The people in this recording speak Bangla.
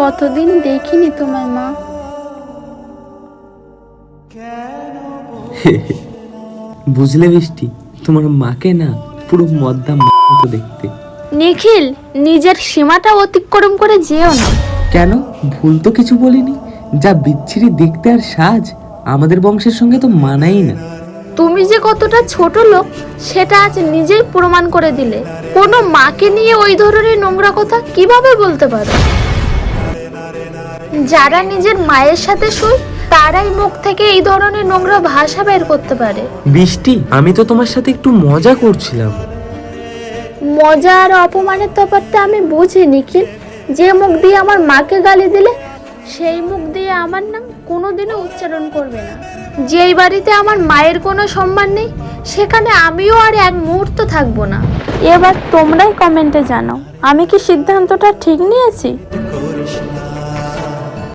কতদিন দেখিনি তোমায় মা। বুঝলে বৃষ্টি, তোমার মাকে না পুরো মদ্দা মতো দেখতে। নিখিল, নিজের সীমাটা অতিক্রম করে যেও না। কেন? ভুল তো কিছু বলিনি। যা বিচ্ছিরি দেখতে আর সাজ, আমাদের বংশের সঙ্গে তো মানাই না। তুমি যে কতটা ছোট লোক সেটা আজ নিজেই প্রমাণ করে দিলে। কোনো মাকে নিয়ে ওই ধরনের নোংরা কথা কিভাবে বলতে পারো? যারা নিজের মায়ের সাথে শুয় তারাই মুখ থেকে এই ধরনের নোংরা ভাষা বের করতে পারে। বৃষ্টি, আমি তো তোমার সাথে একটু মজা করছিলাম। মজা আর অপমানের তফাৎটা আমি বুঝি নিখিল। যে মুখ দিয়ে আমার মাকে গালি দিলে সেই মুখ দিয়ে আমার নাম কোনোদিনও উচ্চারণ করবে না। যেই বাড়িতে আমার মায়ের কোনো সম্মান নেই সেখানে আমিও আর এক মুহূর্ত থাকবো না। এবার তোমরাই কমেন্টে জানাও, আমি কি সিদ্ধান্তটা ঠিক নিয়েছি?